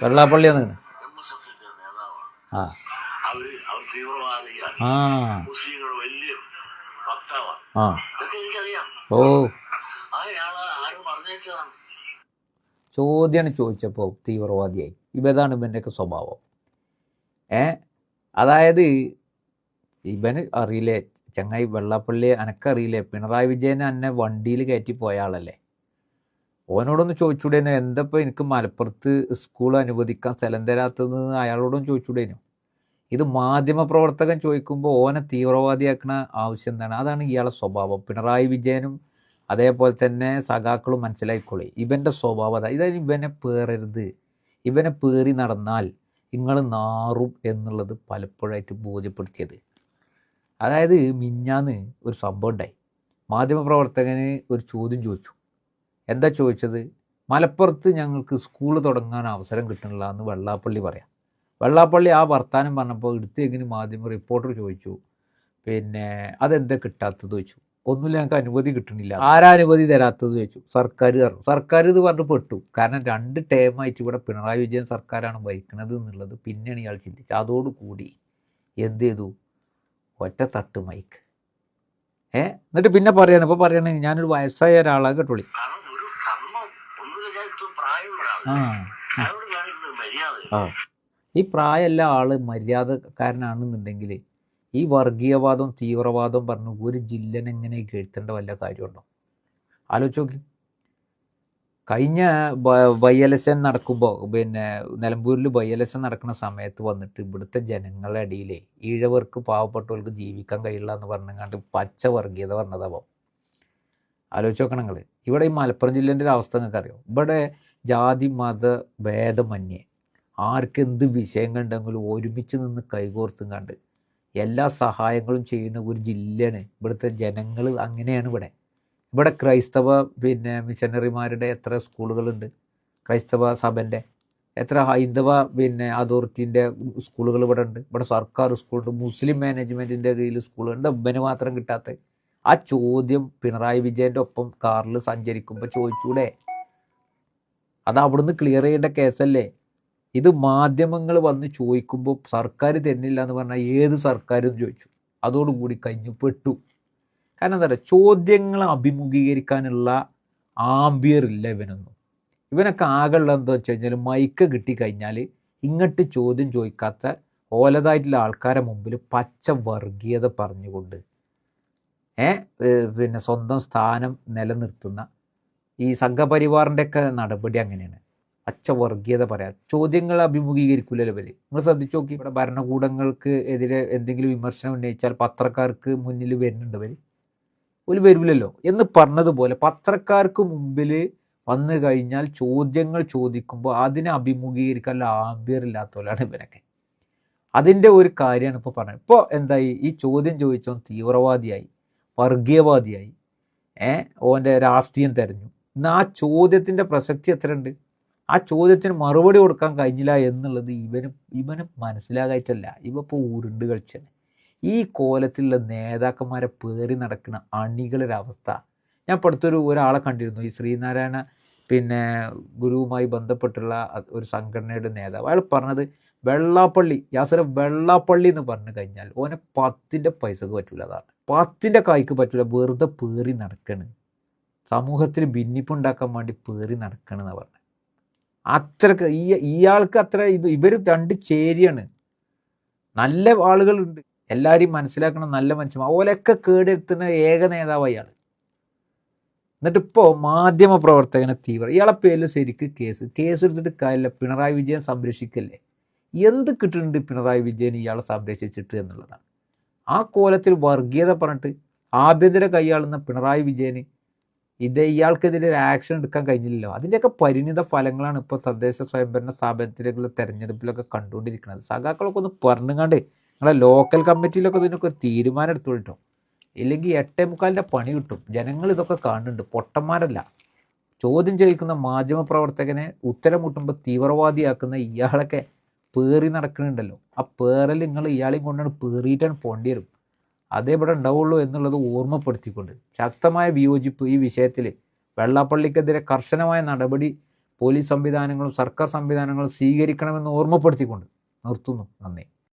വെള്ളാപ്പള്ളിയാണ്. ആ ആ ഓ ചോദ്യമാണ് ചോദിച്ചപ്പോൾ തീവ്രവാദിയായി. ഇവതാണ് ഇവൻ്റെയൊക്കെ സ്വഭാവം. അതായത് ഇവന് അറിയില്ലേ ചങ്ങായി വെള്ളാപ്പള്ളി എനക്കറിയില്ലേ, പിണറായി വിജയനെ എന്നെ വണ്ടിയിൽ കയറ്റി പോയ ആളല്ലേ. ഓനോടൊന്ന് ചോദിച്ചുകൂടേനു എന്തപ്പോൾ എനിക്ക് മലപ്പുറത്ത് സ്കൂൾ അനുവദിക്കാൻ സ്ഥലം തരാത്തതെന്ന് അയാളോടൊന്നും ചോദിച്ചുകൂടേനു. ഇത് മാധ്യമപ്രവർത്തകൻ ചോദിക്കുമ്പോൾ ഓനെ തീവ്രവാദിയാക്കണ ആവശ്യം എന്താണ്? അതാണ് ഇയാളെ സ്വഭാവം. പിണറായി വിജയനും അതേപോലെ തന്നെ സഖാക്കളും മനസ്സിലായിക്കോളി ഇവൻ്റെ സ്വഭാവം അതാ. ഇതായത് ഇവനെ പേറരുത്, ഇവനെ പേറി നടന്നാൽ നിങ്ങൾ നാറും എന്നുള്ളത് പലപ്പോഴായിട്ട് ബോധ്യപ്പെടുത്തിയത്. അതായത് മിഞ്ഞാന്ന് ഒരു സംഭവം ഉണ്ടായി. മാധ്യമപ്രവർത്തകന് ഒരു ചോദ്യം ചോദിച്ചു. എന്താ ചോദിച്ചത്? മലപ്പുറത്ത് ഞങ്ങൾക്ക് സ്കൂൾ തുടങ്ങാൻ അവസരം കിട്ടണില്ല എന്ന് വെള്ളാപ്പള്ളി പറയാം. വെള്ളാപ്പള്ളി ആ വർത്താനം പറഞ്ഞപ്പോൾ എടുത്തെങ്കിലും മാധ്യമ റിപ്പോർട്ടർ ചോദിച്ചു, പിന്നെ അതെന്താ കിട്ടാത്തത് ചോദിച്ചു. ഒന്നുമില്ല, ഞങ്ങൾക്ക് അനുമതി കിട്ടണില്ല. ആരാ അനുമതി തരാത്തത് ചോദിച്ചു. സർക്കാർ പറഞ്ഞു. സർക്കാർ ഇത് പറഞ്ഞ് പെട്ടു. കാരണം 2 ടേമായിട്ട് ഇവിടെ പിണറായി വിജയൻ സർക്കാരാണ് ഭരിക്കുന്നത് എന്നുള്ളത് പിന്നെയാണ് ഇയാൾ ചിന്തിച്ചത്. അതോടുകൂടി എന്ത് ചെയ്തു? ഒറ്റ തട്ട് മൈക്ക്. എന്നിട്ട് പിന്നെ പറയാണ്, ഇപ്പോൾ പറയണേ ഞാനൊരു വയസ്സായ ഒരാളാണ് കേട്ടോളി. ഈ പ്രായമുള്ള ആള് മര്യാദക്കാരനാണെന്നുണ്ടെങ്കിൽ ഈ വർഗീയവാദം തീവ്രവാദം പറഞ്ഞു ഒരു ജില്ലനെങ്ങനെ കേൾത്തേണ്ട വല്ല കാര്യമുണ്ടോ? ആലോചിച്ച് നോക്കി. കഴിഞ്ഞ ബൈ ഇലക്ഷൻ നടക്കുമ്പോൾ, പിന്നെ നിലമ്പൂരിൽ ബൈ ഇലക്ഷൻ നടക്കുന്ന സമയത്ത് വന്നിട്ട് ഇവിടുത്തെ ജനങ്ങളുടെ ഇടയിൽ ഈഴവർക്ക് പാവപ്പെട്ടവർക്ക് ജീവിക്കാൻ കഴിയില്ല എന്ന് പറഞ്ഞങ്ങാണ്ട് പച്ച വർഗീയത പറഞ്ഞതാവും. ആലോചിച്ച് നോക്കണം നിങ്ങൾ. ഇവിടെ ഈ മലപ്പുറം ജില്ലേൻ്റെ ഒരു അവസ്ഥ നിങ്ങൾക്ക് അറിയാം. ഇവിടെ ജാതി മത ഭേദമന്യേ ആർക്കെന്ത് വിഷയങ്ങളുണ്ടെങ്കിലും ഒരുമിച്ച് നിന്ന് കൈകോർത്തും കണ്ട് എല്ലാ സഹായങ്ങളും ചെയ്യുന്ന ഒരു ജില്ലയാണ് ഇവിടുത്തെ ജനങ്ങൾ. അങ്ങനെയാണ് ഇവിടെ ക്രൈസ്തവ മിഷനറിമാരുടെ എത്ര സ്കൂളുകളുണ്ട്, ക്രൈസ്തവ സഭൻ്റെ എത്ര ഹൈന്ദവ അതോറിറ്റീൻ്റെ സ്കൂളുകൾ ഇവിടെ ഉണ്ട്. ഇവിടെ സർക്കാർ സ്കൂളുണ്ട്, മുസ്ലിം മാനേജ്മെൻറ്റിൻ്റെ കീഴിൽ സ്കൂളുണ്ട്. ഇവന് മാത്രം കിട്ടാത്ത ആ ചോദ്യം പിണറായി വിജയൻ്റെ ഒപ്പം കാറിൽ സഞ്ചരിക്കുമ്പോൾ ചോദിച്ചൂടെ? അത് അവിടുന്ന് ക്ലിയർ ചെയ്യേണ്ട കേസല്ലേ? ഇത് മാധ്യമങ്ങൾ വന്ന് ചോദിക്കുമ്പോൾ സർക്കാർ തരുന്നില്ല എന്ന് പറഞ്ഞാൽ ഏത് സർക്കാരും ചോദിച്ചു. അതോടുകൂടി കഴിഞ്ഞു പെട്ടു. കാരണം എന്താ പറയുക, ചോദ്യങ്ങൾ അഭിമുഖീകരിക്കാനുള്ള ആംബിയർ ഇല്ല ഇവനൊന്നും. ഇവനൊക്കെ ആകെയുള്ള എന്താ വെച്ച് കഴിഞ്ഞാൽ മൈക്ക് കിട്ടിക്കഴിഞ്ഞാൽ ഇങ്ങോട്ട് ചോദ്യം ചോദിക്കാത്ത ഓലതായിട്ടുള്ള ആൾക്കാരെ മുമ്പിൽ പച്ച വർഗീയത പറഞ്ഞുകൊണ്ട് സ്വന്തം സ്ഥാനം നിലനിർത്തുന്ന ഈ സംഘപരിവാറിൻ്റെയൊക്കെ നടപടി അങ്ങനെയാണ്. പച്ച വർഗീയത പറയാം. ചോദ്യങ്ങൾ അഭിമുഖീകരിക്കില്ലല്ലോ ഇവർ. നിങ്ങൾ ശ്രദ്ധിച്ചു നോക്കി. ഇവിടെ ഭരണകൂടങ്ങൾക്ക് എതിരെ എന്തെങ്കിലും വിമർശനം ഉന്നയിച്ചാൽ പത്രക്കാർക്ക് മുന്നിൽ വരുന്നുണ്ട് ഒരു വരില്ലല്ലോ എന്ന് പറഞ്ഞതുപോലെ പത്രക്കാർക്ക് മുമ്പിൽ വന്നു കഴിഞ്ഞാൽ ചോദ്യങ്ങൾ ചോദിക്കുമ്പോൾ അതിനെ അഭിമുഖീകരിക്കാനുള്ള ആംബിയർ ഇല്ലാത്തവരാണ് ഇവരൊക്കെ. അതിൻ്റെ ഒരു കാര്യമാണ് ഇപ്പോൾ പറഞ്ഞത്. ഇപ്പോൾ എന്തായി? ഈ ചോദ്യം ചോദിച്ചോ തീവ്രവാദിയായി, വർഗീയവാദിയായി, ഓൻ്റെ രാഷ്ട്രീയം തെരഞ്ഞു. എന്നാൽ ആ ചോദ്യത്തിൻ്റെ പ്രസക്തി എത്രയുണ്ട്? ആ ചോദ്യത്തിന് മറുപടി കൊടുക്കാൻ കഴിഞ്ഞില്ല എന്നുള്ളത് ഇവന് മനസ്സിലാകായിട്ടല്ല. ഇപ്പോൾ ഉരുണ്ട് കളിച്ചാണ്. ഈ കോലത്തിലുള്ള നേതാക്കന്മാരെ പേറി നടക്കുന്ന അണികളൊരവസ്ഥ. ഞാൻ ഇപ്പോൾ ഒരാളെ കണ്ടിരുന്നു. ഈ ശ്രീനാരായണ ഗുരുവുമായി ബന്ധപ്പെട്ടുള്ള ഒരു സംഘടനയുടെ നേതാവ്. അയാൾ പറഞ്ഞത് വെള്ളാപ്പള്ളി യാസര വെള്ളാപ്പള്ളി എന്ന് പറഞ്ഞു കഴിഞ്ഞാൽ ഓനെ 10 പൈസക്ക് പറ്റൂല. അതാണ് 10 കായ്ക്ക് പറ്റൂല. വെറുതെ പേറി നടക്കണ്, സമൂഹത്തിൽ ഭിന്നിപ്പുണ്ടാക്കാൻ വേണ്ടി പേറി നടക്കണെന്നാണ് പറഞ്ഞത്. അത്രക്ക് ഇയാൾക്ക് അത്ര ഇവർ 2 ചേരിയാണ്. നല്ല ആളുകളുണ്ട്, എല്ലാവരെയും മനസ്സിലാക്കണം, നല്ല മനുഷ്യന്മാർ. ഓലൊക്കെ കേടെടുത്തുന്ന ഏക നേതാവ് അയാൾ. എന്നിട്ടിപ്പോൾ മാധ്യമ പ്രവർത്തകനെ ഇയാളെ പേരിൽ ശരിക്ക് കേസ് എടുത്തിട്ട് കാര്യമില്ല. പിണറായി വിജയൻ സംരക്ഷിക്കല്ലേ? എന്ത് കിട്ടുന്നുണ്ട് പിണറായി വിജയൻ ഇയാളെ സംരക്ഷിച്ചിട്ട് എന്നുള്ളതാണ്. ആ കോലത്തിൽ വർഗീയത പറഞ്ഞിട്ട് ആഭ്യന്തര കൈയാളുന്ന പിണറായി വിജയന് ഇയാൾക്കെതിരെ ഒരു ആക്ഷൻ എടുക്കാൻ കഴിഞ്ഞില്ലല്ലോ. അതിൻ്റെയൊക്കെ പരിണിത ഫലങ്ങളാണ് ഇപ്പോൾ തദ്ദേശ സ്വയംഭരണ സ്ഥാപനത്തിലേക്കുള്ള തെരഞ്ഞെടുപ്പിലൊക്കെ കണ്ടുകൊണ്ടിരിക്കുന്നത്. സഖാക്കളൊക്കെ ഒന്ന് പറഞ്ഞുകൊണ്ട് നിങ്ങളെ ലോക്കൽ കമ്മിറ്റിയിലൊക്കെ ഇതിനൊക്കെ തീരുമാനം എടുത്തോട്ടോ. ഇല്ലെങ്കിൽ 8:45 പണി കിട്ടും. ജനങ്ങൾ ഇതൊക്കെ കാണുന്നുണ്ട്, പൊട്ടന്മാരല്ല. ചോദ്യം ചോദിക്കുന്ന മാധ്യമപ്രവർത്തകനെ ഉത്തരം മുട്ടുമ്പോൾ തീവ്രവാദിയാക്കുന്ന ഇയാളൊക്കെ പേറി നടക്കുന്നുണ്ടല്ലോ. ആ പേറൽ നിങ്ങൾ ഇയാളെയും കൊണ്ടാണ് പേറിയിട്ടാണ് പോണ്ടി വരും. അതേ ഇവിടെ ഉണ്ടാവുള്ളൂ എന്നുള്ളത് ഓർമ്മപ്പെടുത്തിക്കൊണ്ട് ശക്തമായ വിയോജിപ്പ് ഈ വിഷയത്തിൽ വെള്ളാപ്പള്ളിക്കെതിരെ കർശനമായ നടപടി പോലീസ് സംവിധാനങ്ങളും സർക്കാർ സംവിധാനങ്ങളും സ്വീകരിക്കണമെന്ന് ഓർമ്മപ്പെടുത്തിക്കൊണ്ട് നിർത്തുന്നു. നന്ദി.